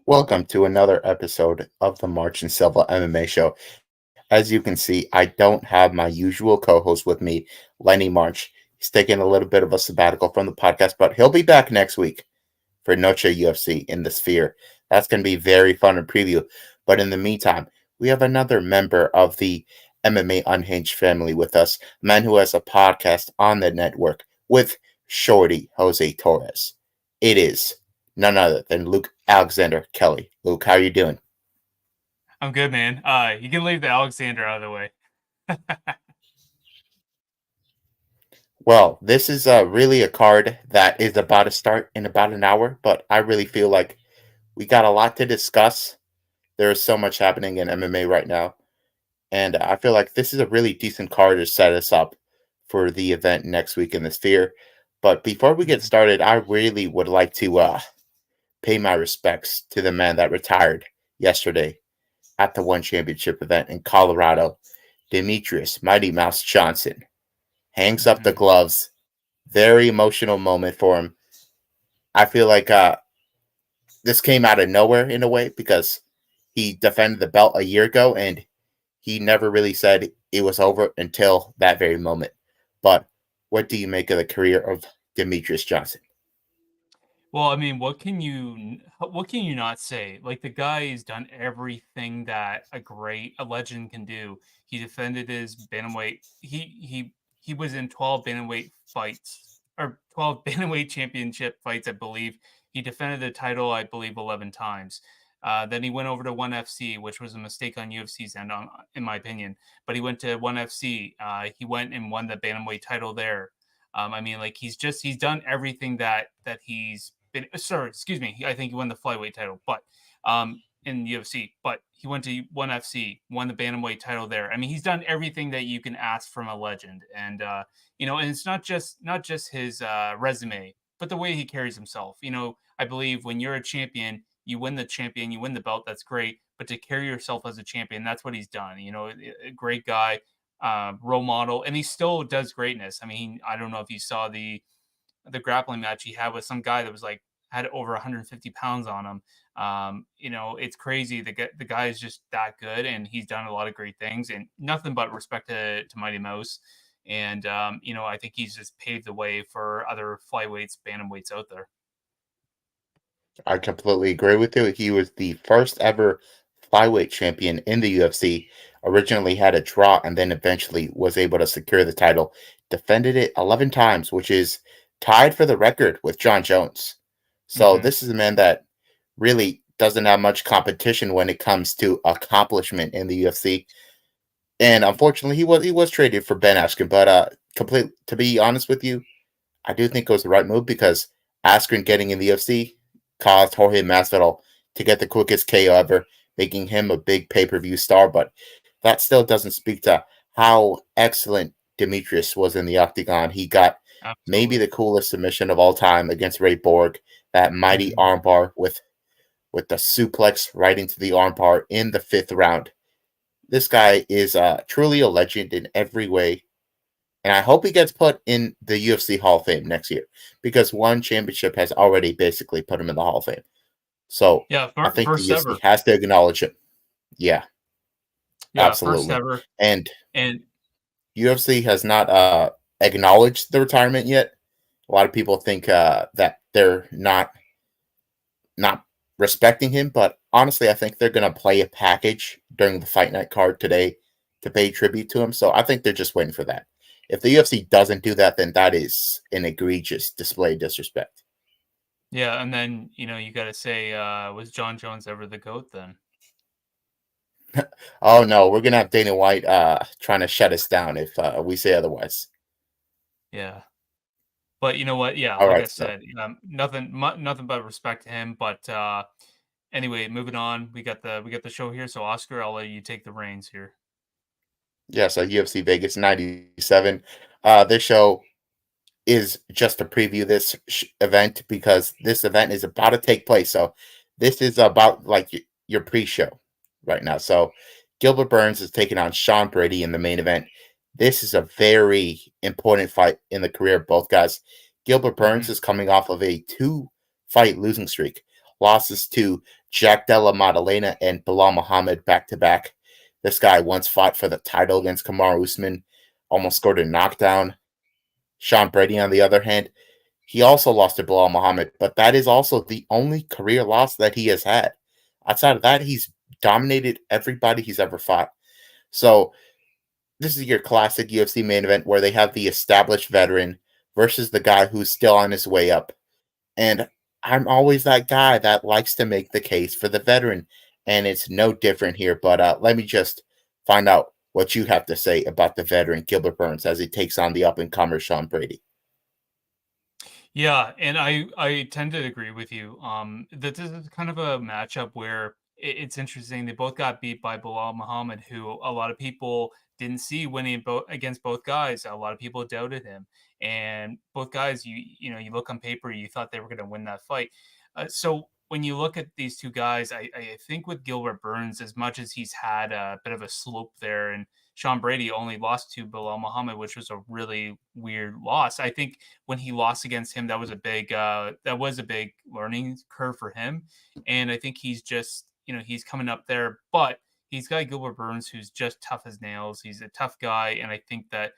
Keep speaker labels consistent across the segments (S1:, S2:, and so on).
S1: Welcome to another episode of the March and Silva MMA show. As you can see, I don't have my usual co-host with me, Lenny March. He's taking a little bit of a sabbatical from the podcast, but he'll be back next week for Noche UFC in the Sphere. That's going to be very fun to preview. But in the meantime, we have another member of the MMA Unhinged family with us, a man who has a podcast on the network with Shorty Jose Torres. It is none other than Luke Alexander Kelly. Luke, how are you doing?
S2: I'm good, man. You can leave the Alexander out of the way.
S1: Well, this is really a card that is about to start in about an hour, but I really feel like we got a lot to discuss. There is so much happening in MMA right now, and I feel like this is a really decent card to set us up for the event next week in the Sphere. But before we get
S2: Mhm.
S1: started, I really would like to pay my respects to the man that retired yesterday at the One Championship event in Colorado, Demetrius Mighty Mouse Johnson. Hangs up the
S2: Mhm.
S1: gloves. Very emotional moment for him. I feel like this came out of nowhere in a way because he defended the belt a year ago and he never really said it was over until that very moment. But what do you make of the career of Demetrius Johnson?
S2: Well, I mean, what can you not say? Like the guy has done everything that a legend can do. He defended his bantamweight. He was in 12 bantamweight fights or 12 bantamweight championship fights, I believe. He defended the title, I believe, 11 times. Then he went over to One FC, which was a mistake on UFC's end, in my opinion. But he went to One FC. He went and won the bantamweight title there. I mean, like he's done everything that he's been. Sorry, excuse me. I think he won the flyweight title, but in UFC. But he went to One FC, won the bantamweight title there. I mean, he's done everything that you can ask from a legend, and and it's not just his resume, but the way he carries himself. I believe when you're a champion, you win the belt. That's great, but to carry yourself as a champion, that's what he's done. A great guy, role model, and he still does greatness. I mean, I don't know if you saw the grappling match he had with some guy that was like had over 150 pounds on him. It's crazy. The guy is just that good, and he's done a lot of great things, and nothing but respect to Mighty Mouse. And I think he's just paved the way for other flyweights, bantamweights out there.
S1: I completely agree with you. He was the first ever flyweight champion in the UFC. Originally had a draw and then eventually was able to secure the title. Defended it 11 times, which is tied for the record with John Jones. So
S2: Hmm.
S1: this is a man that really doesn't have much competition when it comes to accomplishment in the UFC. And unfortunately, he was traded for Ben Askren. But complete to be honest with you, I do think it was the right move because Askren getting in the UFC caused Jorge Masvidal to get the quickest KO ever, making him a big pay-per-view star. But that still doesn't speak to how excellent Demetrius was in the octagon. He got maybe
S2: Absolutely.
S1: the coolest submission of all time against Ray Borg, that mighty
S2: Hmm.
S1: armbar with the suplex right into the armbar in the fifth round. This guy is truly a legend in every way, and I hope he gets put in the UFC Hall of Fame next year because one championship has already basically put him in the Hall of Fame. So
S2: Yeah,
S1: I think the
S2: first
S1: UFC
S2: ever.
S1: has to acknowledge him. Yeah,
S2: Yeah, first
S1: absolutely.
S2: ever.
S1: And
S2: And
S1: UFC has not acknowledged the retirement yet. A lot of people think that they're not respecting him, but honestly, I think they're going to play a package during the fight night card today to pay tribute to him. So I think they're just waiting for that. If the UFC doesn't do that, then that is an egregious display of disrespect.
S2: yeah, and then you got to say, was John Jones ever the goat? Then
S1: Oh no, we're gonna have Dana White trying to shut us down if we say otherwise.
S2: yeah. But you know what? Yeah,
S1: All
S2: like
S1: right,
S2: I
S1: so
S2: said, nothing but respect to him. But anyway, moving on. We got the show here. So Oscar, I'll let you take the reins here.
S1: yeah, so UFC Vegas 97. This show is just to preview this event because this event is about to take place. So this is about like your pre-show right now. So Gilbert Burns is taking on Sean Brady in the main event. This is a very important fight in the career of both guys. Gilbert Burns
S2: Hmm.
S1: is coming off of a two-fight losing streak. Losses to Jack Della Maddalena and Bilal Muhammad back to back. This guy once fought for the title against Kamaru Usman, almost scored a knockdown. Sean Brady, on the other hand, he also lost to Bilal Muhammad, but that is also the only career loss that he has had. Outside of that, he's dominated everybody he's ever fought. So this is your classic UFC main event where they have the established veteran versus the guy who's still on his way up. And I'm always that guy that likes to make the case for the veteran. And it's no different here. But let me just find out what you have to say about the veteran Gilbert Burns as he takes on the up and comer Sean Brady.
S2: Yeah, and I tend to agree with you. That this is kind of a matchup where it's interesting. They both got beat by Bilal Muhammad, who a lot of people didn't see winning against both guys. A lot of people doubted him, and both guys, you look on paper, you thought they were going to win that fight. So when you look at these two guys, I think with Gilbert Burns, as much as he's had a bit of a slope there, and Sean Brady only lost to Bilal Muhammad, which was a really weird loss. I think when he lost against him, that was a big learning curve for him, and I think he's just he's coming up there, but he's got Gilbert Burns who's just tough as nails. He's a tough guy, and I think that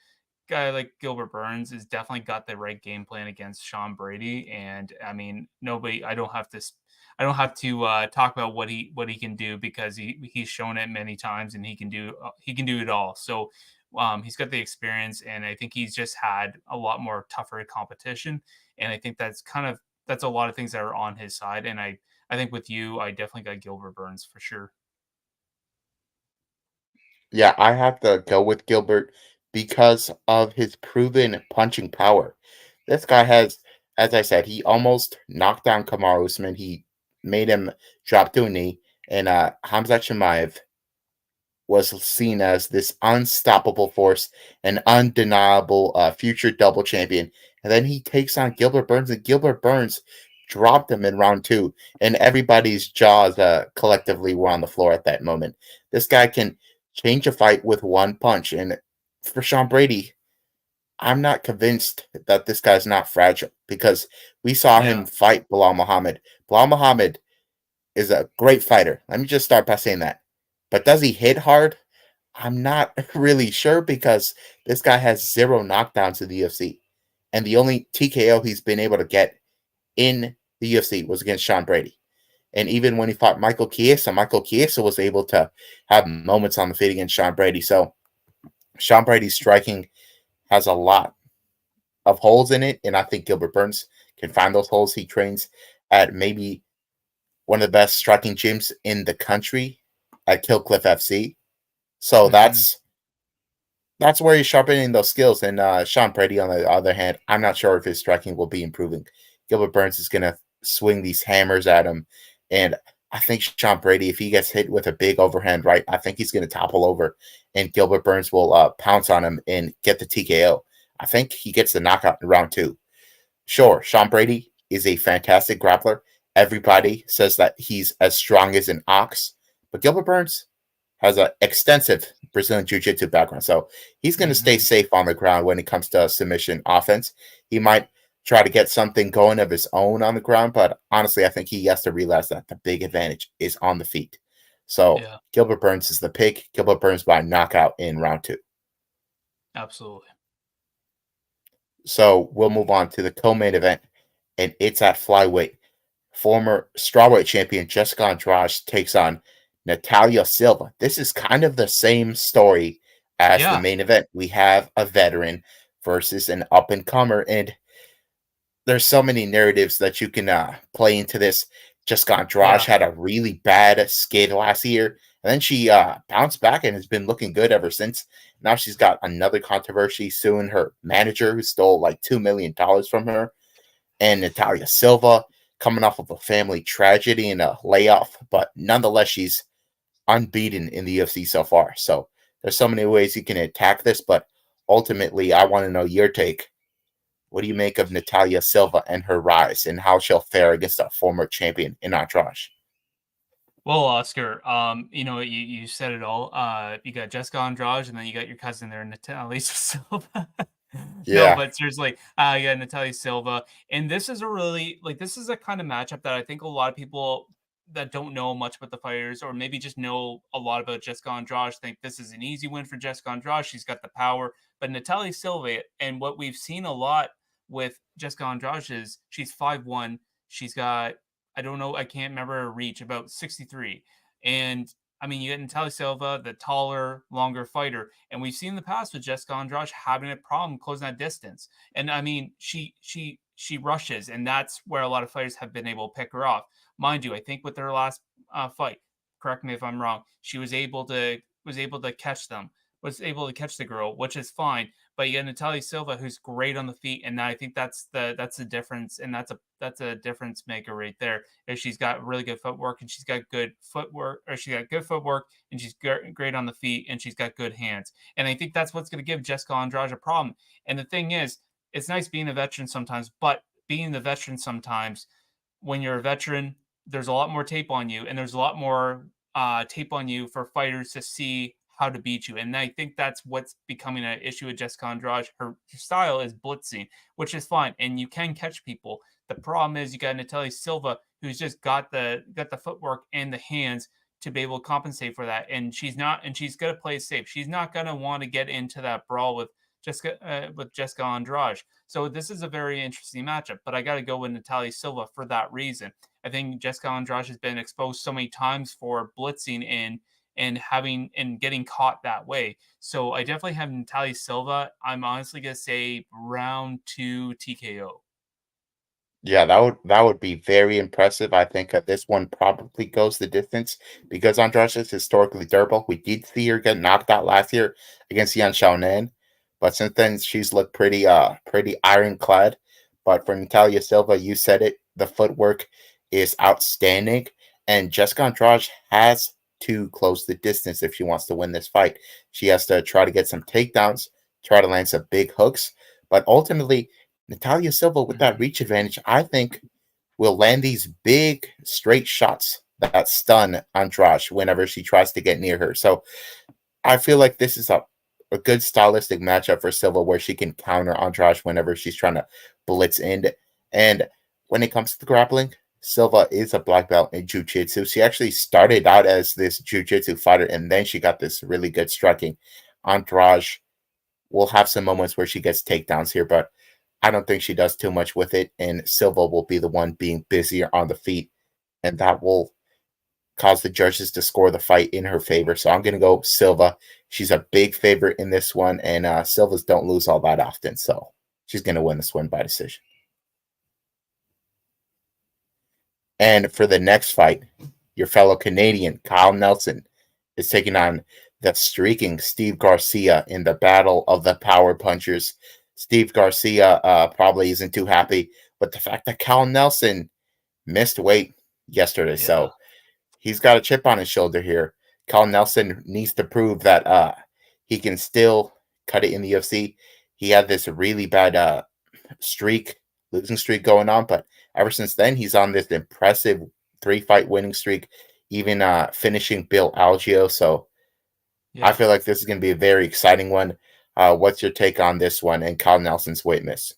S2: guy like Gilbert Burns has definitely got the right game plan against Sean Brady. And I mean, nobody, I don't have to talk about what he can do because he's shown it many times and he can do it all. So he's got the experience, and I think he's just had a lot more tougher competition. And I think that's a lot of things that are on his side. And I think with you, I definitely got Gilbert Burns for sure.
S1: Yeah, I have to go with Gilbert because of his proven punching power. This guy has, as I said, he almost knocked down Kamaru Usman. He made him drop to a knee, and Hamzat Chimaev was seen as this unstoppable force, an undeniable future double champion. And then he takes on Gilbert Burns, and Gilbert Burns dropped him in round two, and everybody's jaws collectively were on the floor at that moment. This guy can change a fight with one punch. And for Sean Brady, I'm not convinced that this guy's not fragile because we saw him
S2: Yeah.
S1: fight Bilal Muhammad. Bilal Muhammad is a great fighter. Let me just start by saying that. But does he hit hard? I'm not really sure because this guy has zero knockdowns in the UFC. And the only TKO he's been able to get in the UFC was against Sean Brady. And even when he fought Michael Chiesa was able to have moments on the feet against Sean Brady. So Sean Brady's striking has a lot of holes in it. And I think Gilbert Burns can find those holes. He trains at maybe one of the best striking gyms in the country at Killcliff FC. So
S2: Hmm.
S1: that's where he's sharpening those skills. And Sean Brady, on the other hand, I'm not sure if his striking will be improving. Gilbert Burns is going to swing these hammers at him. And I think Sean Brady, if he gets hit with a big overhand right, I think he's going to topple over. And Gilbert Burns will pounce on him and get the TKO. I think he gets the knockout in round two. Sure, Sean Brady is a fantastic grappler. Everybody says that he's as strong as an ox. But Gilbert Burns has an extensive Brazilian Jiu Jitsu background. So he's going to stay
S2: Hmm.
S1: safe on the ground when it comes to submission offense. He might try to get something going of his own on the ground, but honestly, I think he has to realize that the big advantage is on the feet. So
S2: Yeah,
S1: Gilbert Burns is the pick. Gilbert Burns by knockout in round two.
S2: absolutely.
S1: So we'll move on to the co-main event, and it's at flyweight. Former strawweight champion Jessica Andrade takes on Natalia Silva. This is kind of the same story as the
S2: Yeah,
S1: main event. We have a veteran versus an up and comer, and there's so many narratives that you can play into this. Jessica Andrade
S2: yeah.
S1: had a really bad skid last year, and then she bounced back and has been looking good ever since. Now she's got another controversy suing her manager who stole like $2 million from her, and Natalia Silva coming off of a family tragedy and a layoff, but nonetheless, she's unbeaten in the UFC so far. So there's so many ways you can attack this, but ultimately, I want to know your take. What do you make of Natalia Silva and her rise, and how she'll fare against a former champion in Andrade?
S2: Well, Oscar, you said it all. You got Jessica Andrade, and then you got your cousin there, Natalia Silva. No,
S1: Yeah,
S2: but seriously, yeah, Natalia Silva, and this is a really this is a kind of matchup that I think a lot of people that don't know much about the fighters, or maybe just know a lot about Jessica Andrade, think this is an easy win for Jessica Andrade. She's got the power. But Natalia Silva, and what we've seen a lot with Jessica Andrade is she's 5'1". She's got, I don't know, I can't remember her reach, about 63. And I mean, you get Natalia Silva, the taller, longer fighter, and we've seen in the past with Jessica Andrade having a problem closing that distance. And I mean, she rushes, and that's where a lot of fighters have been able to pick her off. Mind you, I think with her last fight, correct me if I'm wrong, she was able to catch them, was able to catch the girl, which is fine. But you get Natalia Silva, who's great on the feet, and I think that's the difference, and that's a difference maker right there. Is she's got really good footwork, and she's got good footwork, or she got good footwork, and she's great on the feet, and she's got good hands. And I think that's what's going to give Jessica Andrade a problem. And the thing is, it's nice being a veteran sometimes, but being the veteran sometimes, when you're a veteran, there's a lot more tape on you, and there's a lot more tape on you for fighters to see how to beat you. And I think that's what's becoming an issue with Jessica Andrade. Her style is blitzing, which is fine, and you can catch people. The problem is you got Natalia Silva, who's just got the footwork and the hands to be able to compensate for that. And she's gonna play safe. She's not gonna want to get into that brawl with Jessica Andrade. So this is a very interesting matchup. But I got to go with Natalia Silva for that reason. I think Jessica Andrade has been exposed so many times for blitzing and getting caught that way. So I definitely have Natalia Silva. I'm honestly gonna say round two TKO.
S1: Yeah, that would be very impressive. I think this one probably goes the distance because Andrade is historically durable. We did see her get knocked out last year against Yan Xiaonan, but since then she's looked pretty ironclad. But for Natalia Silva, you said it, the footwork is outstanding, and Jessica Andrade has to close the distance if she wants to win this fight. She has to try to get some takedowns, try to land some big hooks, but ultimately Natalia Silva, with that
S2: Mhm.
S1: reach advantage, I think will land these big straight shots that stun Andrade whenever she tries to get near her. So I feel like this is a good stylistic matchup for Silva where she can counter Andrade whenever she's trying to blitz in. And when it comes to the grappling, Silva is a black belt in jiu-jitsu. She actually started out as this jiu-jitsu fighter and then she got this really good striking. Andrade will have some moments where she gets takedowns here, but I don't think she does too much with it, and Silva will be the one being busier on the feet, and that will cause the judges to score the fight in her favor. So I'm going to go Silva. She's a big favorite in this one, and Silvas don't lose all that often, so she's going to win this one by decision. And for the next fight, your fellow Canadian, Kyle Nelson, is taking on the streaking Steve Garcia in the battle of the power punchers. Steve Garcia probably isn't too happy with the fact that Kyle Nelson missed weight yesterday.
S2: Yeah.
S1: So he's got a chip on his shoulder here. Kyle Nelson needs to prove that he can still cut it in the UFC. He had this really bad losing streak going on, but ever since then, he's on this impressive 3-fight winning streak, even finishing Bill Algeo. So I
S2: Yeah.
S1: feel like this is going to be a very exciting one. What's your take on this one and Kyle Nelson's weight miss?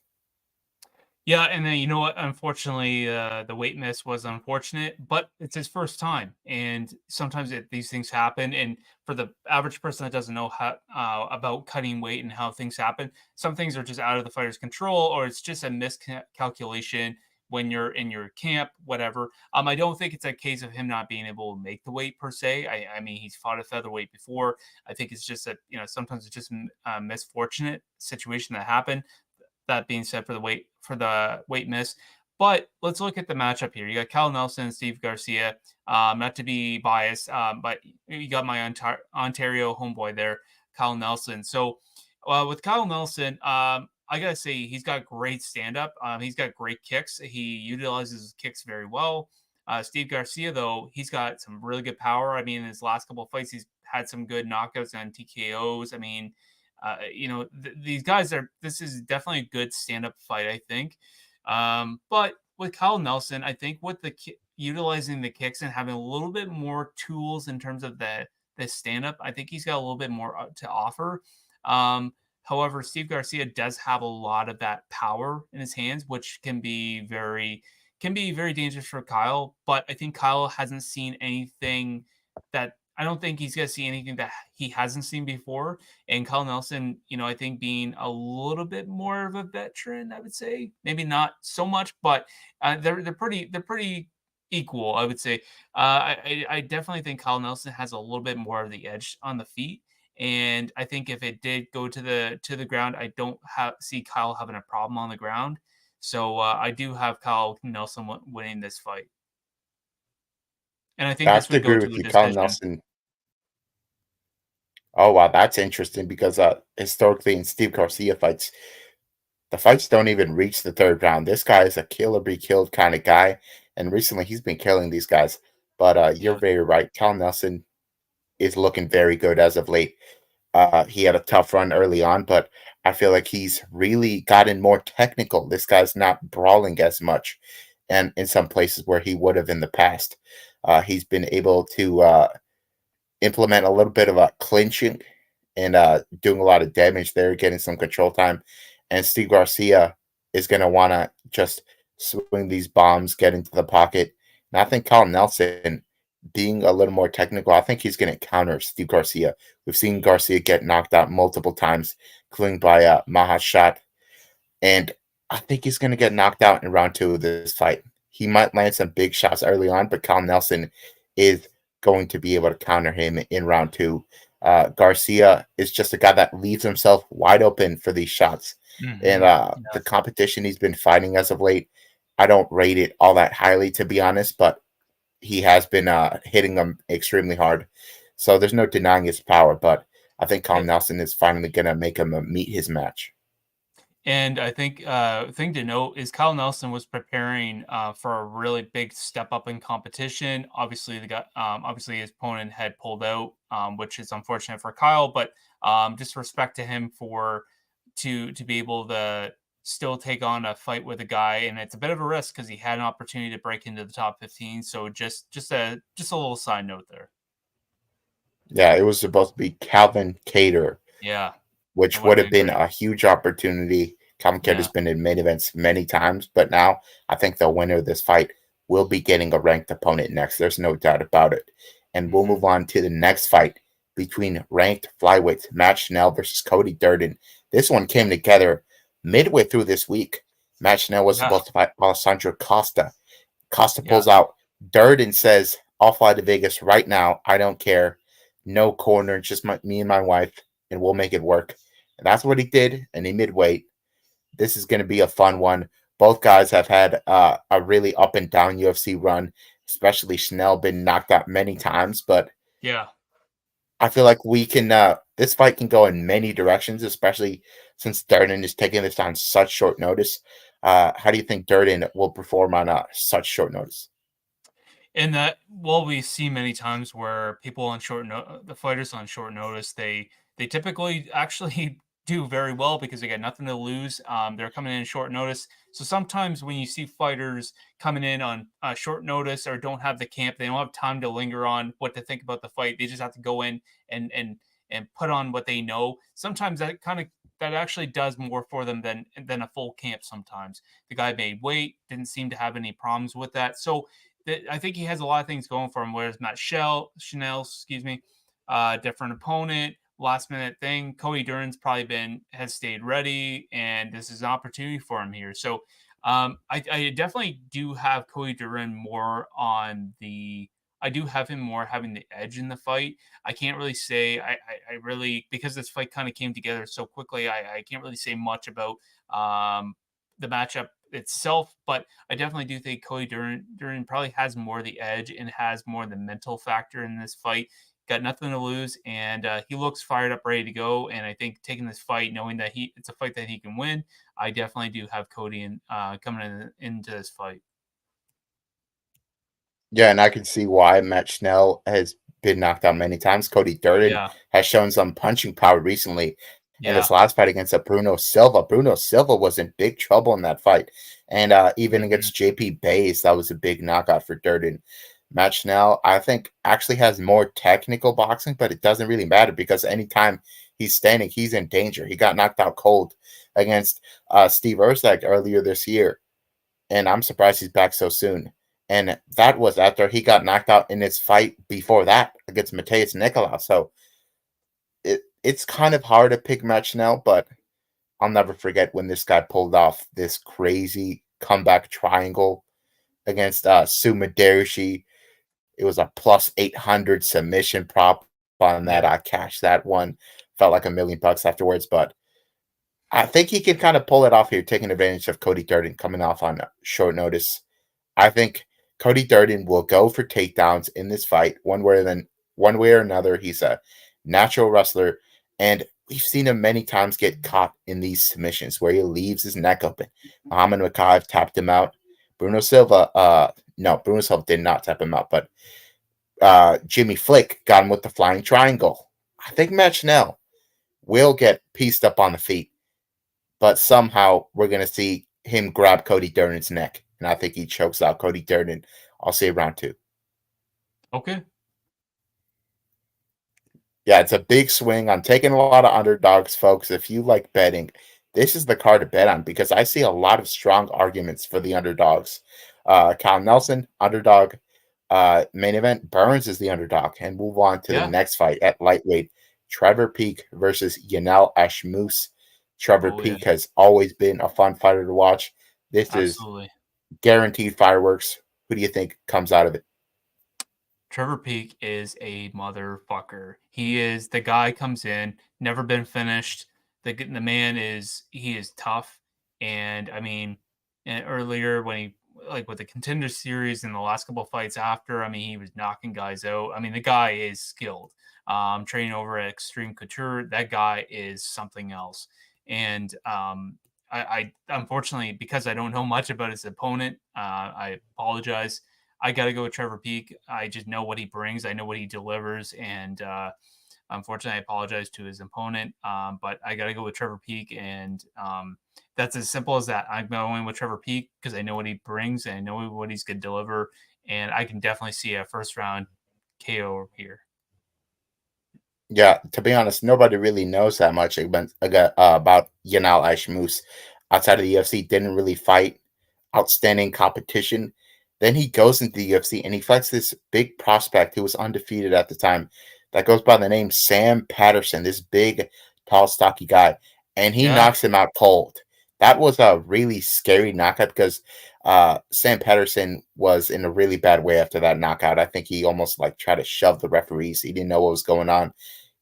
S2: Yeah, and then you know what? Unfortunately, the weight miss was unfortunate, but it's his first time, and sometimes these things happen. And for the average person that doesn't know how about cutting weight and how things happen, some things are just out of the fighter's control, or it's just a miscalculation when you're in your camp, whatever. I don't think it's a case of him not being able to make the weight per se. I mean, he's fought a featherweight before. I think it's just that sometimes it's just a misfortunate situation that happened. That being said, for the weight miss. But let's look at the matchup here. You got Cal Nelson and Steve Garcia. Not to be biased, but you got my Ontario homeboy there, Kyle Nelson. So with Kyle Nelson, I gotta say he's got great stand up. He's got great kicks. He utilizes his kicks very well. Steve Garcia, though, he's got some really good power. I mean, in his last couple of fights, he's had some good knockouts and TKOs. I mean, these guys are. This is definitely a good stand-up fight, I think. But with Kyle Nelson, I think with utilizing the kicks and having a little bit more tools in terms of the stand-up, I think he's got a little bit more to offer. However, Steve Garcia does have a lot of that power in his hands, which can be very can be very dangerous for Kyle, but I think Kyle hasn't seen anything that I don't think he's gonna see anything that he hasn't seen before. And Kyle Nelson, I think being a little bit more of a veteran, I would say, maybe not so much, but they're pretty equal, I would say. I definitely think Kyle Nelson has a little bit more of the edge on the feet. And I think if it did go to the ground, I don't see Kyle having a problem on the ground. So I do have Kyle Nelson winning this fight, and I think
S1: I
S2: this
S1: have to
S2: would go
S1: agree
S2: to
S1: with
S2: a
S1: you. Kyle
S2: decision.
S1: Nelson. Oh wow, that's interesting because historically in Steve Garcia fights, the fights don't even reach the third round. This guy is a kill or be killed kind of guy, and recently he's been killing these guys. But you're
S2: Yeah.
S1: very right. Cal Nelson is looking very good as of late. He had a tough run early on, but I feel like he's really gotten more technical. This guy's not brawling as much, and in some places where he would have in the past, he's been able to implement a little bit of a clinching and doing a lot of damage there, getting some control time. And Steve Garcia is going to want to just swing these bombs, get into the pocket. And I think Kyle Nelson, being a little more technical, I think he's going to counter Steve Garcia. We've seen Garcia get knocked out multiple times, including by Maha's shot. And I think he's going to get knocked out in round two of this fight. He might land some big shots early on, but Kyle Nelson is going to be able to counter him in round two. Garcia is just a guy that leaves himself wide open for these shots. And
S2: Yeah.
S1: the competition he's been fighting as of late, I don't rate it all that highly, to be honest, but he has been hitting them extremely hard. So there's no denying his power, but I think Kyle Nelson is finally going to make him meet his match.
S2: And I think thing to note is Kyle Nelson was preparing for a really big step up in competition. Obviously, obviously his opponent had pulled out, which is unfortunate for Kyle. But just respect to him for to be able to still take on a fight with a guy, and it's a bit of a risk because he had an opportunity to break into the top 15. So just a little side note there.
S1: Yeah, it was supposed to be Calvin Cater,
S2: Yeah, that
S1: which
S2: would have
S1: would have
S2: been
S1: been
S2: great.
S1: a huge opportunity. Calvin Cater's
S2: Yeah.
S1: been in main events many times, but now I think the winner of this fight will be getting a ranked opponent next. There's no doubt about it. And we'll
S2: hmm
S1: move on to the next fight between ranked flyweights Matt Schnell versus Cody Durden. This one came together midway through this week. Matt Schnell was
S2: Yeah.
S1: supposed to fight Alessandro Costa. Costa
S2: Yeah.
S1: pulls out. Durden says, I'll fly to Vegas right now. I don't care. No corner, just me and my wife, and we'll make it work. And that's what he did, and he midweight. This is going to be a fun one. Both guys have had a really up and down UFC run, especially Schnell, been knocked out many times, but
S2: Yeah.
S1: I feel like we can, this fight can go in many directions, especially since Durden is taking this on such short notice. How do you think Durden will perform on such short notice?
S2: And that well, we see many times where people on the fighters on short notice, they typically actually do very well because they got nothing to lose. They're coming in short notice, so sometimes when you see fighters coming in on short notice or don't have the camp, they don't have time to linger on what to think about the fight. They just have to go in and and and put on what they know. Sometimes that actually does more for them than a full camp. Sometimes the guy made weight, didn't seem to have any problems with that, so I think he has a lot of things going for him. Whereas Chanel, excuse me, different opponent, last minute thing. Cody Durden's probably has stayed ready, and this is an opportunity for him here. So I definitely do have Cody Durden more on the. I do have him more having the edge in the fight. I can't really say I really because this fight kind of came together so quickly. I can't really say much about the matchup itself, but I definitely do think Cody Durden probably has more of the edge and has more of the mental factor in this fight. Got nothing to lose, and he looks fired up, ready to go. And I think taking this fight, knowing that it's a fight that he can win, I definitely do have Cody coming into this fight.
S1: Yeah, and I can see why Matt Schnell has been knocked out many times. Cody Durden
S2: Yeah,
S1: has shown some punching power recently. In
S2: yeah,
S1: this last fight against Bruno Silva, Bruno Silva was in big trouble in that fight. And even
S2: hmm
S1: against JP Bays, that was a big knockout for Durden. Matt Schnell, I think, actually has more technical boxing, but it doesn't really matter because anytime he's standing, he's in danger. He got knocked out cold against Steve Erzak earlier this year. and I'm surprised he's back so soon. And that was after he got knocked out in his fight before that against Mateus Nicolau. So it's kind of hard to pick match now, but I'll never forget when this guy pulled off this crazy comeback triangle against Sumadarishi. It was a plus 800 submission prop on that.
S2: Yeah.
S1: I cashed that one. Felt like $1 million afterwards, but I think he can kind of pull it off here, taking advantage of Cody Durden coming off on short notice. I think Cody Durden will go for takedowns in this fight, one way or another. He's a natural wrestler, and we've seen him many times get caught in these submissions where he leaves his neck open. Muhammad Makayev tapped him out. Bruno Silva, no, Bruno Silva did not tap him out, but Jimmy Flick got him with the flying triangle. I think Matt Schnell will get pieced up on the feet, but somehow we're going to see him grab Cody Durden's neck, and I think he chokes out Cody Durden. I'll say round two.
S2: Okay.
S1: Yeah, it's a big swing. I'm taking a lot of underdogs, folks. If you like betting, this is the card to bet on because I see a lot of strong arguments for the underdogs. Cal Nelson, underdog. Main event, Burns is the underdog. And move on to the
S2: Yeah.
S1: next fight at lightweight. Trevor Peek versus Yanel Ashmoose. Trevor
S2: Oh, yeah.
S1: Peek has always been a fun fighter to watch. This is
S2: Absolutely.
S1: guaranteed fireworks. Who do you think comes out of it?
S2: Trevor Peak is a motherfucker. He is the guy comes in, never been finished. The man is tough, and I mean, earlier when he like with the contender series and the last couple of fights after, I mean, he was knocking guys out. I mean, the guy is skilled. Training over at Extreme Couture, that guy is something else. And I unfortunately because I don't know much about his opponent, I apologize. I got to go with Trevor Peak. I just know what he brings. I know what he delivers, and unfortunately, I apologize to his opponent. But I got to go with Trevor Peak, and that's as simple as that. I'm going with Trevor Peak because I know what he brings, and I know what he's going to deliver, and I can definitely see a first round KO here.
S1: Yeah, to be honest, nobody really knows that much about Yanal Ashmoose outside of the UFC. Didn't really fight outstanding competition. Then he goes into the UFC and he fights this big prospect who was undefeated at the time that goes by the name Sam Patterson, this big, tall, stocky guy. And he
S2: Yeah,
S1: knocks him out cold. That was a really scary knockout because Sam Patterson was in a really bad way after that knockout. I think he almost like tried to shove the referees. He didn't know what was going on.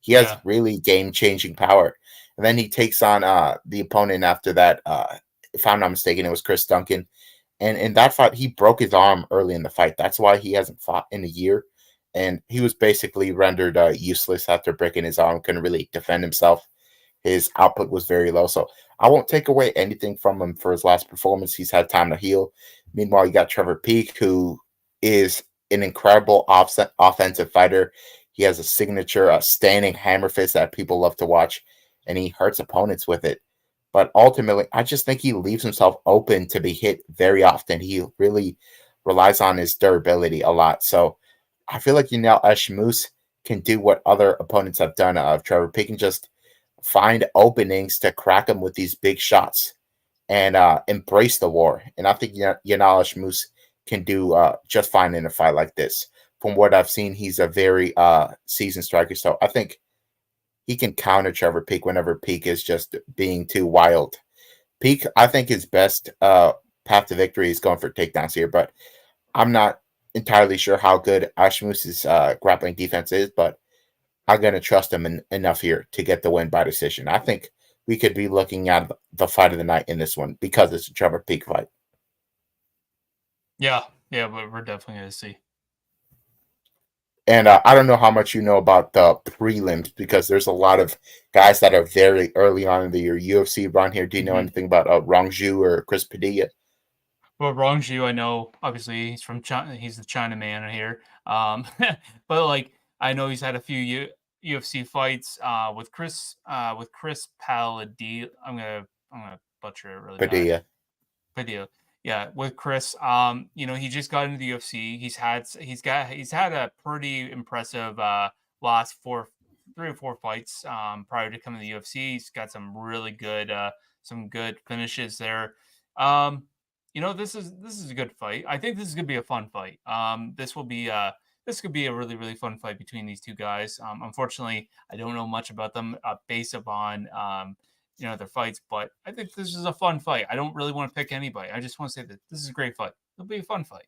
S1: He has
S2: yeah,
S1: really game changing power. And then he takes on the opponent after that. If I'm not mistaken, it was Chris Duncan. And in that fight, he broke his arm early in the fight. That's why he hasn't fought in a year. And he was basically rendered useless after breaking his arm, couldn't really defend himself. His output was very low. So I won't take away anything from him for his last performance. He's had time to heal. Meanwhile, you got Trevor Peak, who is an incredible offensive fighter. He has a signature, a standing hammer fist that people love to watch, and he hurts opponents with it. But ultimately, I just think he leaves himself open to be hit very often. He really relies on his durability a lot. So I feel like Yanel Ashmoose can do what other opponents have done of Trevor Peak and just find openings to crack him with these big shots and embrace the war. And I think Yanalish Moose can do just fine in a fight like this. From what I've seen, he's a very seasoned striker. So I think he can counter Trevor Peak whenever Peak is just being too wild. Peak, I think his best path to victory is going for takedowns here, but I'm not entirely sure how good Ashmus's grappling defense is, but I'm going to trust him enough here to get the win by decision. I think we could be looking at the fight of the night in this one because it's a Trevor Peak fight.
S2: yeah, yeah. But we're definitely gonna see.
S1: And I don't know how much you know about the prelims because there's a lot of guys that are very early on in the year. UFC run here. Do you know
S2: Mm-hmm.
S1: anything about Rongju or Chris Padilla?
S2: Well, Rongju, I know obviously he's from China. He's the China man here. But like I know he's had a few UFC fights with Chris Paladi. I'm gonna butcher it really bad.
S1: Padilla.
S2: Video. Yeah, with Chris, he just got into the UFC. He's had a pretty impressive last 3 or 4 fights prior to coming to the UFC. He's got some really good some good finishes there. Um, this is a good fight. I think this is gonna be a fun fight. This could be a really fun fight between these two guys. Unfortunately, I don't know much about them based upon their fights, but I think this is a fun fight. I don't really want to pick anybody. I just want to say that this is a great fight. It'll be a fun fight.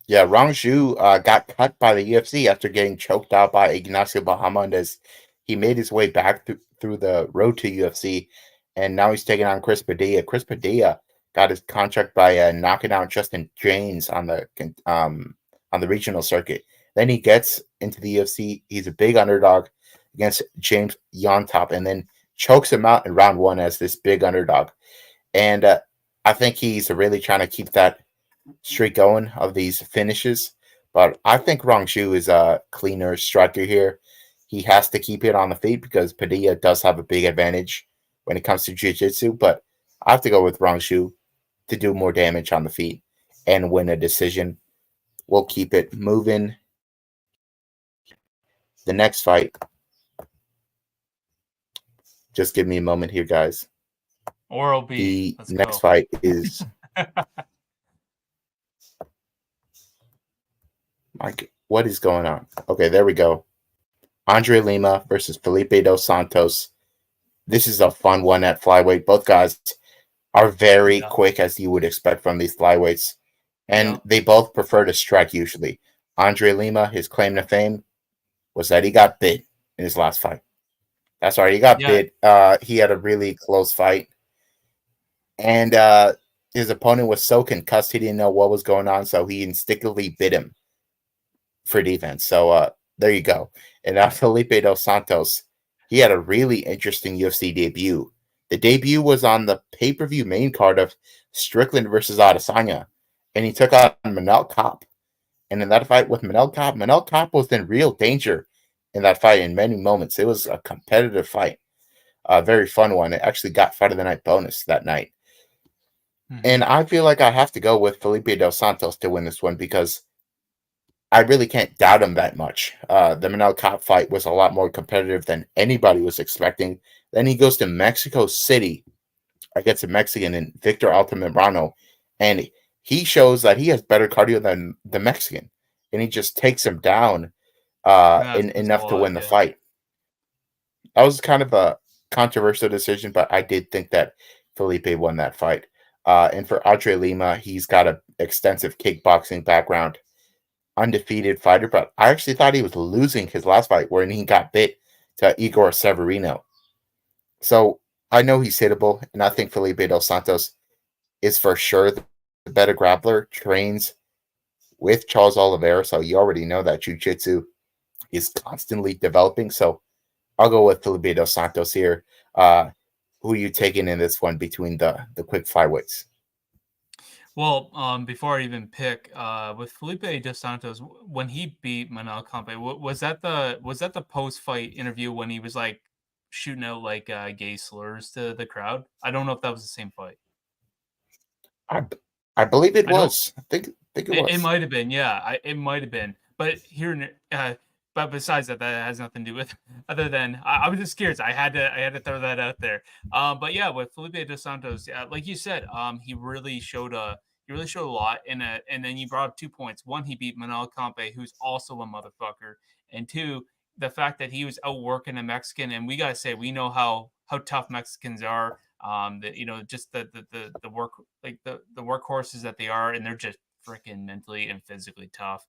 S1: Yeah, Rong Zhu got cut by the UFC after getting choked out by Ignacio Bahamondes. He made his way back through the road to UFC, and now he's taking on Chris Padilla. Chris Padilla got his contract by knocking out Justin James on the regional circuit. Then he gets into the UFC. He's a big underdog against James Yontop, and then chokes him out in round one as this big underdog. And I think he's really trying to keep that streak going of these finishes. But I think Rongju is a cleaner striker here. He has to keep it on the feet because Padilla does have a big advantage when it comes to jiu-jitsu. But I have to go with Rongju to do more damage on the feet and win a decision. We'll keep it moving. The next fight. Just give me a moment here, guys.
S2: Oral B.
S1: The
S2: Let's
S1: next
S2: go.
S1: fight is Mike. What is going on? Okay, there we go. Andre Lima versus Felipe dos Santos. This is a fun one at flyweight. Both guys are very
S2: Yeah.
S1: quick, as you would expect from these flyweights, and
S2: Yeah.
S1: they both prefer to strike usually. Andre Lima, his claim to fame was that he got bit in his last fight. That's right, he got
S2: Yeah.
S1: bit. He had a really close fight, and his opponent was so concussed he didn't know what was going on, so he instinctively bit him for defense. So there you go. And now Felipe dos Santos, he had a really interesting UFC debut. The debut was on the pay-per-view main card of Strickland versus Adesanya, and he took on Manel Kopp. And in that fight with Manel Kopp was in real danger in that fight in many moments. It was a competitive fight, a very fun one. It actually got fight of the night bonus that night.
S2: Mhm.
S1: And I feel like I have to go with Felipe dos Santos to win this one because I really can't doubt him that much. The Manel Cop fight was a lot more competitive than anybody was expecting. Then he goes to Mexico City against a Mexican in Victor Altamirano, and he shows that he has better cardio than the Mexican, and he just takes him down
S2: That says a
S1: enough to
S2: lot.
S1: win the
S2: Yeah.
S1: fight. That was kind of a controversial decision, but I did think that Felipe won that fight. And for Andre Lima, he's got an extensive kickboxing background, undefeated fighter, but I actually thought he was losing his last fight when he got bit to Igor Severino. So I know he's hittable, and I think Felipe dos Santos is for sure the better grappler, trains with Charles Oliveira, so you already know that jiu-jitsu is constantly developing. So I'll go with Felipe dos Santos here. Who are you taking in this one between the quick flyweights?
S2: Well, before I even pick, with Felipe dos Santos, when he beat Manel Campe, was that the post fight interview when he was like shooting out like gay slurs to the crowd? I don't know if that was the same fight.
S1: I I believe it
S2: I don't.
S1: was. I think it
S2: It
S1: was.
S2: might have been, yeah. It might have been, but but besides that, that has nothing to do with. Other than I was just curious. I had to throw that out there. But yeah, with Felipe dos Santos, like you said, he really showed a lot. And then you brought up 2 points. One, he beat Manuel Campe, who's also a motherfucker, and two, the fact that he was outworking a Mexican. And we gotta say, we know how tough Mexicans are. That just the work like the workhorses that they are, and they're just freaking mentally and physically tough.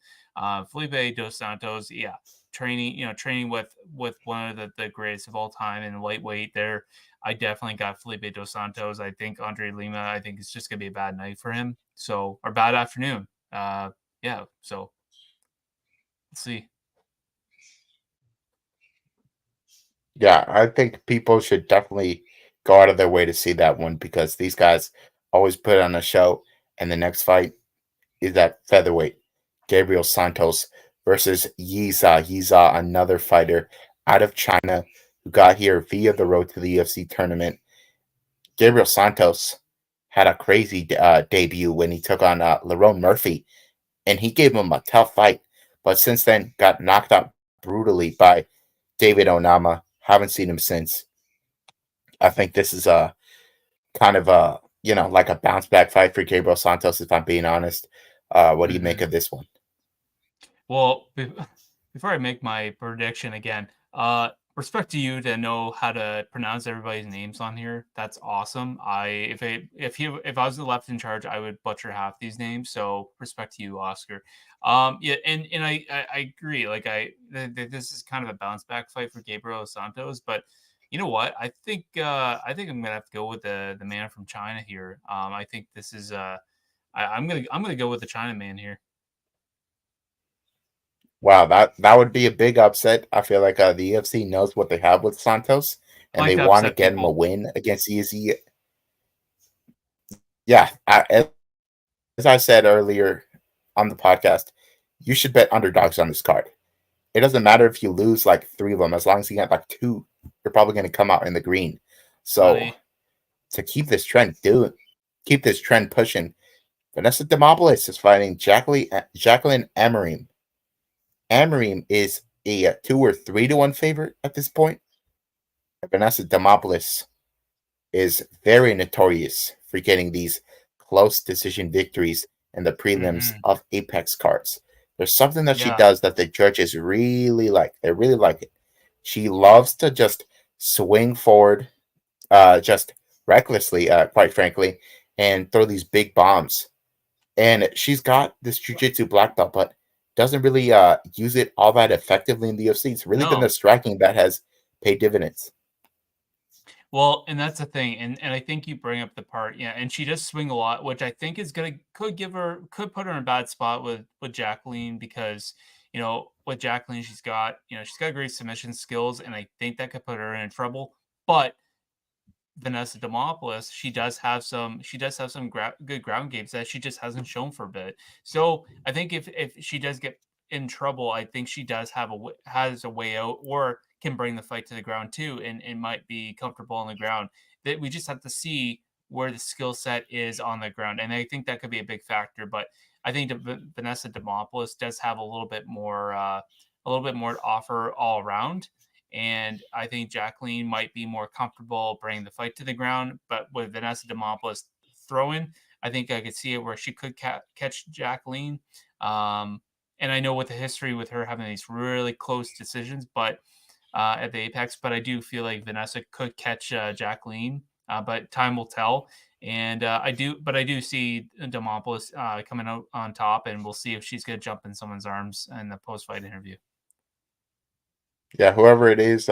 S2: Felipe dos Santos, yeah, training with one of the greatest of all time in lightweight. There, I definitely got Felipe dos Santos. I think Andre Lima. I think it's just gonna be a bad night for him. So or bad afternoon. Yeah. So let's see.
S1: Yeah, I think people should definitely go out of their way to see that one because these guys always put on a show. And the next fight is at featherweight, Gabriel Santos versus Yiza. Yiza, another fighter out of China who got here via the road to the UFC tournament. Gabriel Santos had a crazy debut when he took on Lerone Murphy, and he gave him a tough fight. But since then, got knocked out brutally by David Onama. Haven't seen him since. I think this is a kind of a like a bounce back fight for Gabriel Santos, if I'm being honest. What do you make
S2: Mhm.
S1: of this one?
S2: Well, before I make my prediction again, respect to you to know how to pronounce everybody's names on here. That's awesome. If I was the left in charge, I would butcher half these names. So respect to you, Oscar. Yeah, and I agree. Like this is kind of a bounce back fight for Gabriel Santos, but you know what? I think I'm gonna have to go with the man from China here. I think this is I'm gonna go with the China man here.
S1: Wow, that would be a big upset. I feel like the UFC knows what they have with Santos,
S2: I
S1: and
S2: like
S1: they
S2: to
S1: want to
S2: upset
S1: get him a
S2: people.
S1: win against Easy. Yeah, as I said earlier on the podcast, you should bet underdogs on this card. It doesn't matter if you lose like three of them, as long as you get like two, you're probably going to come out in the green. So
S2: Money.
S1: to keep this trend pushing, Vanessa Demopoulos is fighting Jacqueline Amarim. Amarim is a 2 or 3 to 1 favorite at this point. Vanessa Demopoulos is very notorious for getting these close decision victories in the prelims
S2: Mhm.
S1: of Apex cards. There's something that she
S2: Yeah.
S1: does that the judges really like. They really like it. She loves to just swing forward, just recklessly, quite frankly, and throw these big bombs. And she's got this jujitsu black belt, but doesn't really use it all that effectively in the UFC. It's really been the
S2: No.
S1: striking that has paid dividends.
S2: Well, and that's the thing, and I think you bring up the part, yeah, and she does swing a lot, which I think is gonna could put her in a bad spot with Jacqueline because with Jacqueline she's got great submission skills, and I think that could put her in trouble. But Vanessa Demopoulos, she does have some good ground games that she just hasn't shown for a bit. So I think if she does get in trouble, I think she does have has a way out or can bring the fight to the ground too, and might be comfortable on the ground. That we just have to see where the skill set is on the ground, and I think that could be a big factor. But I think Vanessa Demopoulos does have a little bit more to offer all around. And I think Jacqueline might be more comfortable bringing the fight to the ground. But with Vanessa Demopoulos throwing, I think I could see it where she could catch Jacqueline. Um, and I know with the history with her having these really close decisions, but at the apex, but I do feel like Vanessa could catch Jacqueline. But time will tell. And I do see Demopoulos coming out on top, and we'll see if she's going to jump in someone's arms in the post-fight interview.
S1: Yeah, whoever it is,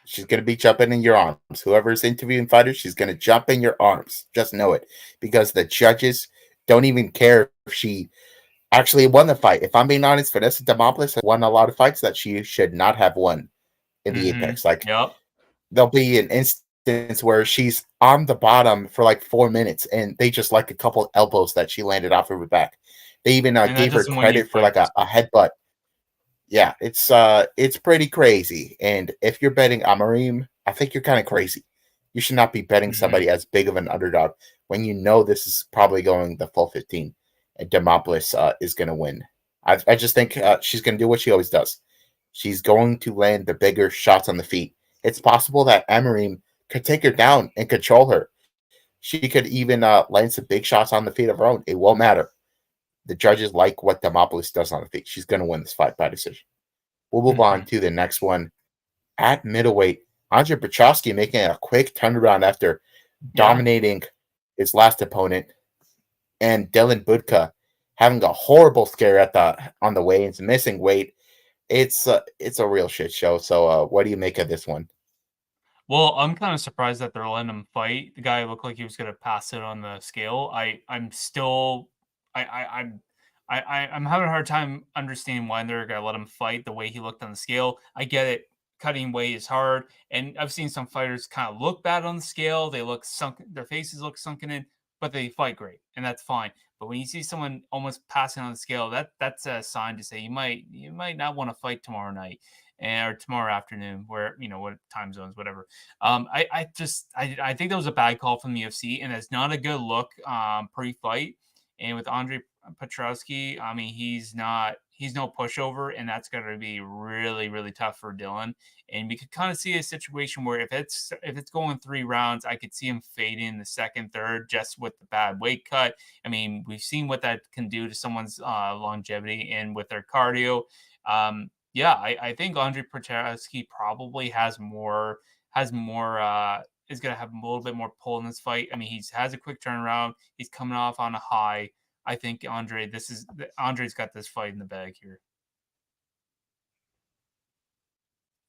S1: she's gonna be jumping in your arms. Whoever's interviewing fighters, she's gonna jump in your arms. Just know it, because the judges don't even care if she actually won the fight. If I'm being honest, Vanessa Demopoulos has won a lot of fights that she should not have won in the
S2: Mm-hmm.
S1: Apex. Like
S2: Yep.
S1: there'll be an instance where she's on the bottom for like 4 minutes, and they just like a couple elbows that she landed off of her back. They even
S2: And that
S1: gave her
S2: doesn't win you
S1: credit for like
S2: fights.
S1: a headbutt. Yeah, it's pretty crazy. And if you're betting Amarim, I think you're kind of crazy. You should not be betting
S2: Mhm.
S1: somebody as big of an underdog when you know this is probably going the full 15 and Demopoulos is going to win. I just think she's going to do what she always does. She's going to land the bigger shots on the feet. It's possible that Amarim could take her down and control her. She could even land some big shots on the feet of her own. It won't matter. The judges like what Demopoulos does on the feet. She's going to win this fight by decision. We'll move on
S2: Mhm.
S1: to the next one. At middleweight, Andre Petrosky making a quick turnaround after
S2: Yeah.
S1: dominating his last opponent, and Dylan Budka having a horrible scare at the on the weigh-ins, missing weight. It's a real shit show. So what do you make of this one?
S2: Well, I'm kind of surprised that they're letting him fight. The guy looked like he was going to pass it on the scale. I'm still I'm having a hard time understanding why they're going to let him fight the way he looked on the scale. I get it. Cutting weight is hard, and I've seen some fighters kind of look bad on the scale. They look sunk, their faces look sunken in, but they fight great, and that's fine. But when you see someone almost passing on the scale, that's a sign to say you might not want to fight tomorrow night or tomorrow afternoon, where what time zones, whatever. I think that was a bad call from the UFC, and it's not a good look pre-fight. And with Andre Petrowski, I mean, he's no pushover, and that's going to be really really tough for Dylan. And we could kind of see a situation where if it's going 3 rounds, I could see him fading in the second, third, just with the bad weight cut. I mean, we've seen what that can do to someone's longevity and with their cardio. Yeah, I think Andre Prochaska probably has more is going to have a little bit more pull in this fight. I mean, he has a quick turnaround. He's coming off on a high. I think Andre's got this fight in the bag here.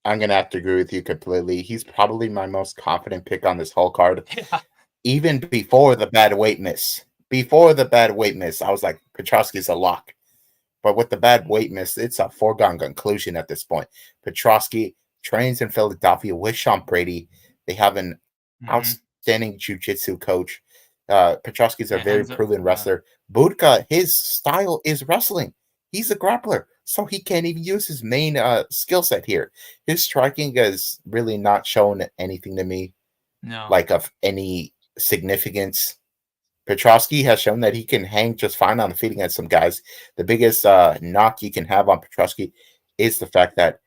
S1: I'm gonna have to agree with you completely. He's probably my most confident pick on this whole card.
S2: Yeah.
S1: Even before the bad weight miss. Before the bad weight miss, I was like, Petrosky's a lock. But with the bad weight miss, it's a foregone conclusion at this point. Petrosky trains in Philadelphia with Sean Brady. They have an
S2: Hmm.
S1: outstanding jiu-jitsu coach. Petrosky's a
S2: Yeah,
S1: very
S2: hands up.
S1: proven
S2: Yeah.
S1: wrestler. Budka, his style is wrestling. He's a grappler, so he can't even use his main skill set here. His striking has really not shown anything to me
S2: No.
S1: like of any significance. Petrosky has shown that he can hang just fine on the feet against some guys. The biggest knock you can have on Petrosky is the fact that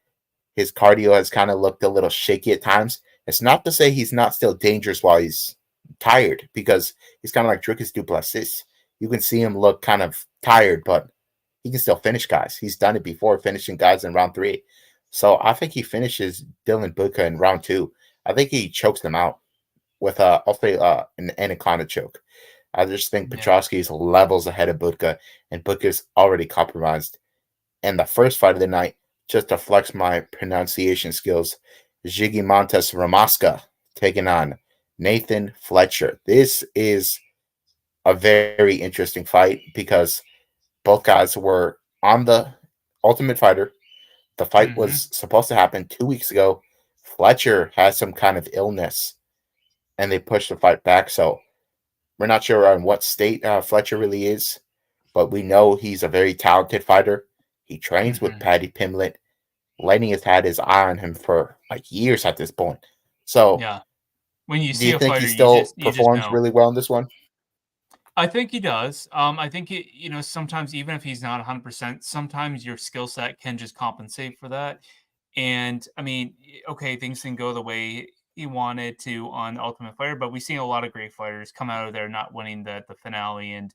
S1: his cardio has kind of looked a little shaky at times. It's not to say he's not still dangerous while he's tired, because he's kind of like Dricus Duplessis. You can see him look kind of tired, but he can still finish guys. He's done it before, finishing guys in round 3. So I think he finishes Dylan Buka in round 2. I think he chokes them out with an anaconda choke. I just think
S2: Yeah.
S1: Petrosky is levels ahead of Budka, and Budka's already compromised. And the first fight of the night, just to flex my pronunciation skills, Montes Ramaska taking on Nathan Fletcher. This is a very interesting fight because both guys were on the Ultimate Fighter. The fight
S2: Hmm.
S1: was supposed to happen 2 weeks ago. Fletcher had some kind of illness, and they pushed the fight back. So we're not sure on what state Fletcher really is, but we know he's a very talented fighter. He trains with
S2: Hmm.
S1: Paddy Pimblett. Lightning has had his eye on him for like years at this point. So,
S2: Yeah. When you
S1: do
S2: see
S1: you
S2: a
S1: think
S2: fighter,
S1: he
S2: you
S1: still
S2: just you just
S1: performs
S2: know.
S1: really well in this one?
S2: I think he does. I think sometimes even if he's not 100%, sometimes your skill set can just compensate for that. And I mean, okay, things didn't go the way he wanted to on Ultimate Fighter, but we've seen a lot of great fighters come out of there not winning the finale and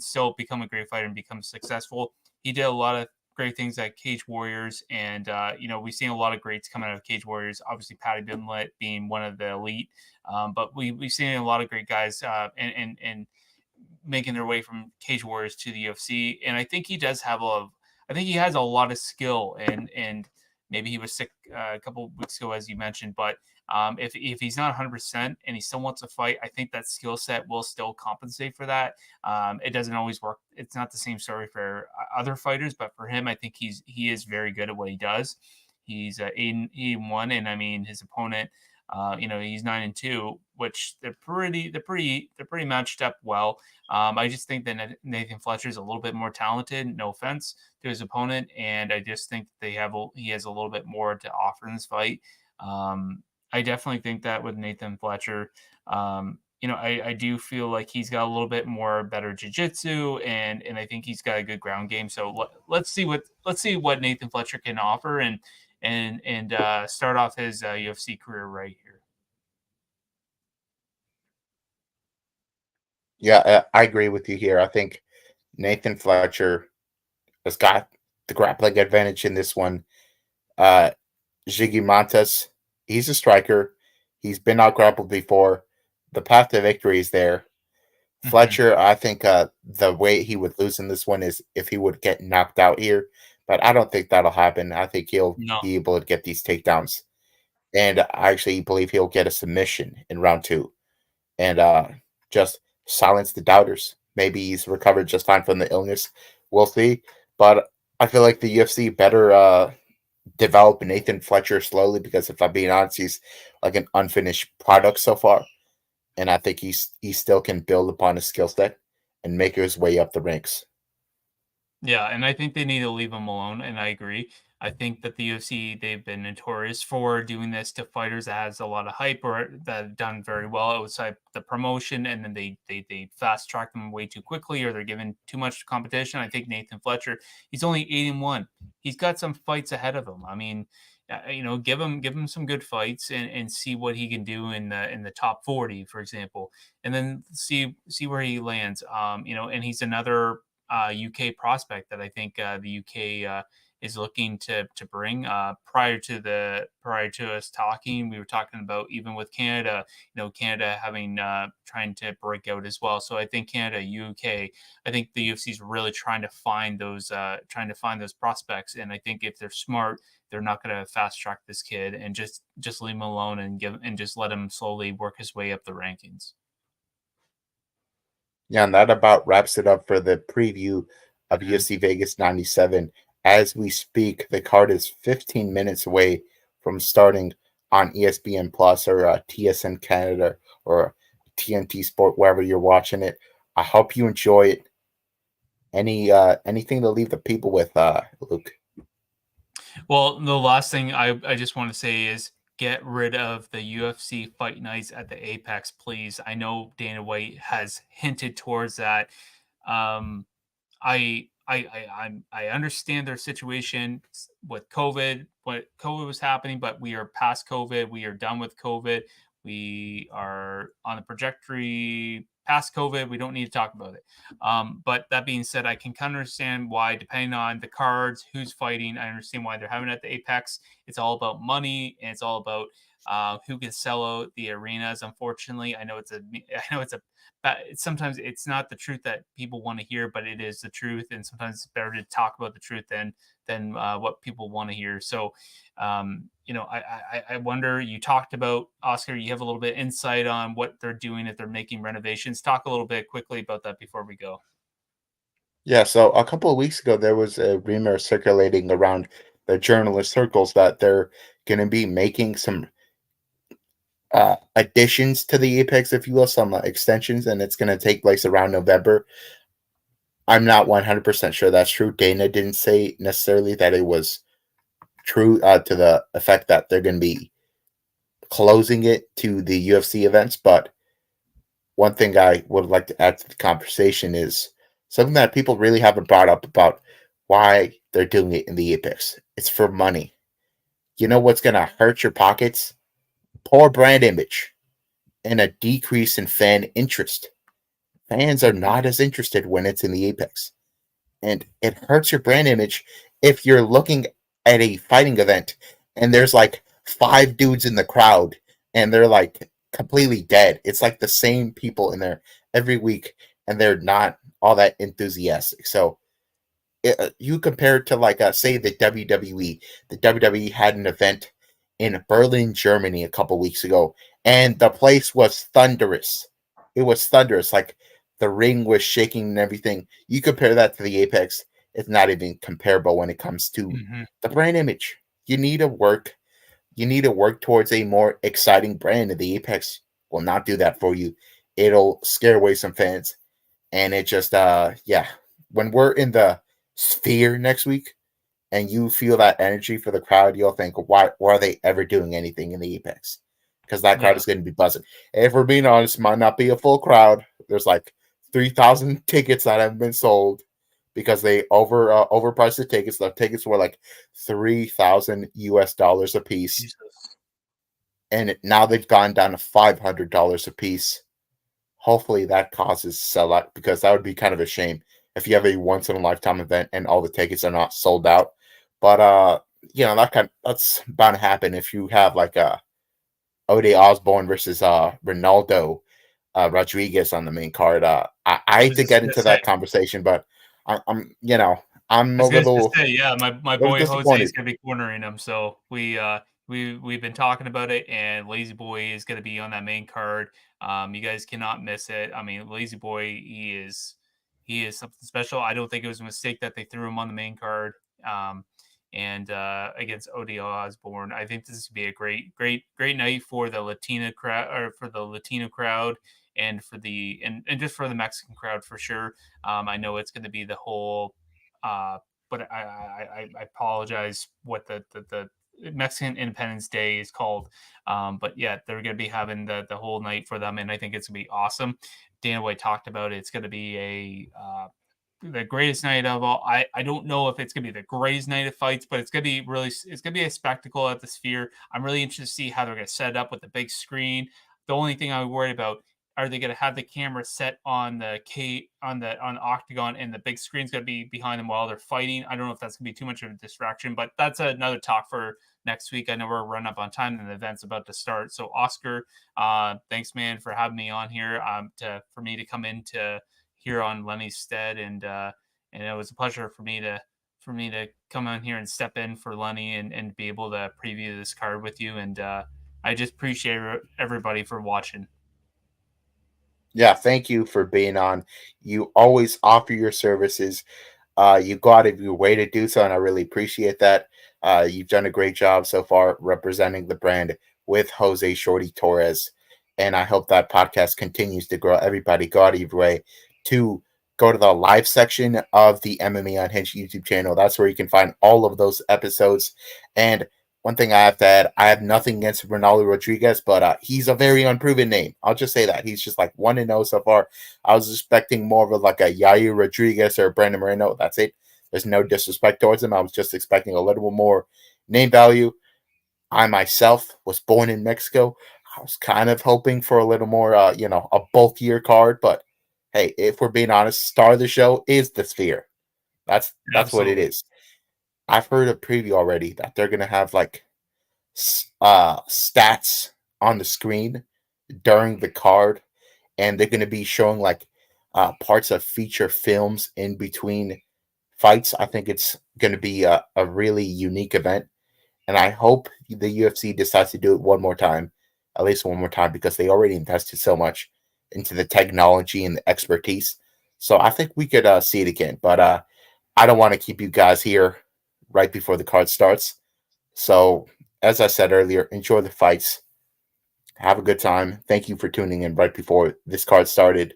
S2: still become a great fighter and become successful. He did a lot of great things at Cage Warriors, and we've seen a lot of greats come out of Cage Warriors. Obviously, Patty Bimlet being one of the elite, but we've seen a lot of great guys and making their way from Cage Warriors to the UFC. And I think he does have I think he has a lot of skill, and maybe he was sick a couple of weeks ago, as you mentioned. But if he's not 100% and he still wants to fight, I think that skill set will still compensate for that. It doesn't always work. It's not the same story for other fighters, but for him, I think he is very good at what he does. He's 8-1, and I mean his opponent. He's 9-2, which they're pretty matched up well. I just think that Nathan Fletcher is a little bit more talented. No offense to his opponent, and I just think he has a little bit more to offer in this fight. I definitely think that with Nathan Fletcher, I do feel like he's got a little bit more better jiu-jitsu, and I think he's got a good ground game. So let's see what Nathan Fletcher can offer, and start off his UFC career right here.
S1: Yeah, I agree with you here. I think Nathan Fletcher has got the grappling advantage in this one. Uh, Montes, he's a striker. He's been out grappled before. The path to victory is there.
S2: Hmm.
S1: Fletcher, I think the way he would lose in this one is if he would get knocked out here, but I don't think that'll happen. I think he'll
S2: No,
S1: be able to get these takedowns, and I actually believe he'll get a submission in round 2 and just silence the doubters. Maybe he's recovered just fine from the illness. We'll see, but I feel like the UFC better develop Nathan Fletcher slowly, because if I'm being honest, he's like an unfinished product so far, and I think he still can build upon his skill set and make his way up the ranks.
S2: Yeah, and I think they need to leave him alone, and I agree. I think that the UFC, they've been notorious for doing this to fighters that has a lot of hype or that have done very well outside the promotion, and then they fast track them way too quickly, or they're given too much competition. I think Nathan Fletcher, he's only 8-1. He's got some fights ahead of him. I mean, give him some good fights and see what he can do in the top 40, for example, and then see where he lands. And he's another UK prospect that I think the UK is looking to bring. Prior to us talking, we were talking about even with Canada, Canada having trying to break out as well. So I think Canada, UK, I think the UFC is really trying to find those prospects, and I think if they're smart, they're not going to fast track this kid and just leave him alone and just let him slowly work his way up the rankings.
S1: Yeah, and that about wraps it up for the preview of
S2: Mhm.
S1: UFC Vegas 97. As we speak, the card is 15 minutes away from starting on ESPN Plus or TSN Canada or TNT Sport, wherever you're watching it. I hope you enjoy it. Anything to leave the people with, Luke?
S2: Well, the last thing I just want to say is get rid of the UFC fight nights at the Apex, please. I know Dana White has hinted towards that. Um, I understand their situation with COVID, what COVID was happening, but we are past COVID. We are done with COVID. We are on the trajectory past COVID. We don't need to talk about it. But that being said, I can kind of understand why, depending on the cards, who's fighting, I understand why they're having it at the Apex. It's all about money and it's all about who can sell out the arenas. Unfortunately, I know it's a but sometimes it's not the truth that people want to hear, but it is the truth, and sometimes it's better to talk about the truth than what people want to hear. So, I wonder. You talked about Oscar. You have a little bit insight on what they're doing if they're making renovations. Talk a little bit quickly about that before we go.
S1: Yeah, so a couple of weeks ago, there was a rumor circulating around the journalist circles that they're going to be making some additions to the Apex, if you will, some extensions, and it's going to take place around November. I'm not 100% sure that's true. Dana didn't say necessarily that it was true to the effect that they're going to be closing it to the UFC events. But one thing I would like to add to the conversation is something that people really haven't brought up about why they're doing it in the Apex. It's for money. You know what's going to hurt your pockets? Poor brand image and a decrease in fan interest. Fans are
S2: Mhm.
S1: not as interested when it's in the Apex. And it hurts your brand image if you're looking at a fighting event and there's like five dudes in the crowd and they're like completely dead. It's like the same people in there every week and they're not all that enthusiastic. So you compare it to like say the WWE. The WWE had an event in Berlin, Germany a couple weeks ago, and the place was thunderous. It was thunderous, like the ring was shaking and everything. You compare that to the Apex, it's not even comparable when it comes to
S2: Mhm.
S1: the brand image. You need to work. You need to work towards a more exciting brand, and the Apex will not do that for you. It'll scare away some fans, and it just yeah, when we're in the sphere next week and you feel that energy for the crowd, you'll think, why are they ever doing anything in the Apex? Because that crowd
S2: Yeah.
S1: is going to be buzzing. If we're being honest, it might not be a full crowd. There's like 3,000 tickets that have been sold because they overpriced the tickets. The tickets were like 3,000 US dollars a piece,
S2: Jesus.
S1: and now they've gone down to $500 a piece. Hopefully that causes sellout because that would be kind of a shame if you have a once in a lifetime event and all the tickets are not sold out. But that's bound to happen if you have like a Ode Osborne versus Ronaldo Rodriguez on the main card. I
S2: I
S1: hate
S2: was
S1: to
S2: just
S1: get
S2: gonna
S1: into
S2: say.
S1: that conversation, but I'm
S2: I
S1: a
S2: was gonna
S1: little
S2: say, yeah, my boy Jose is
S1: disappointed.
S2: gonna be cornering him. So we've been talking about it, and Lazy Boy is gonna be on that main card. You guys cannot miss it. I mean, Lazy Boy, he is something special. I don't think it was a mistake that they threw him on the main card. And against Odell Osborne, I think this would be a great night for the Latina crowd, or for the Latino crowd, and for the and just for the Mexican crowd for sure. I know it's going to be the whole But I apologize what the Mexican Independence Day is called. But yeah, they're going to be having the whole night for them, and I think it's going to be awesome. Dana White talked about it. It's going to be the greatest night of all. I don't know if it's gonna be the greatest night of fights, but it's gonna be a spectacle at the Sphere. I'm really interested to see how they're gonna set it up with the big screen. The only thing I'm worried about, are they gonna have the camera set on the octagon and the big screen's gonna be behind them while they're fighting? I don't know if that's gonna be too much of a distraction, but that's another talk for next week. I know we're running up on time and the event's about to start. So Oscar, thanks man for having me on here to for me to come into here on Lenny's stead, and it was a pleasure for me to come on here and step in for Lenny and be able to preview this card with you. And I just appreciate everybody for watching.
S1: Yeah, thank you for being on. You always offer your services. You go out of your way to do so, and I really appreciate that. You've done a great job so far representing the brand with Jose Shorty Torres, and I hope that podcast continues to grow. Everybody, go out of your way to go to the live section of the MMA Unhinged YouTube channel. That's where you can find all of those episodes. And one thing I have to add, I have nothing against Ronaldo Rodriguez, but he's a very unproven name. I'll just say that. He's just like 1-0 so far. I was expecting more of like a Yair Rodriguez or Brandon Moreno. That's it. There's no disrespect towards him. I was just expecting a little bit more name value. I myself was born in Mexico. I was kind of hoping for a little more, a bulkier card. But hey, if we're being honest, star of the show is the Sphere. That's what it
S2: Absolutely.
S1: is. I've heard a preview already that they're gonna have like stats on the screen during the card, and they're gonna be showing like parts of feature films in between fights. I think it's gonna be a really unique event, and I hope the UFC decides to do it one more time, at least one more time, because they already invested so much into the technology and the expertise. So I think we could see it again, but I don't want to keep you guys here right before the card starts. So, as I said earlier, enjoy the fights. Have a good time. Thank you for tuning in right before this card started,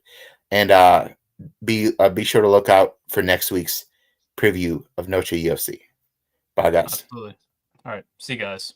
S1: and be sure to look out for next week's preview of Noche UFC. Bye, guys.
S2: Absolutely. All right. See you guys.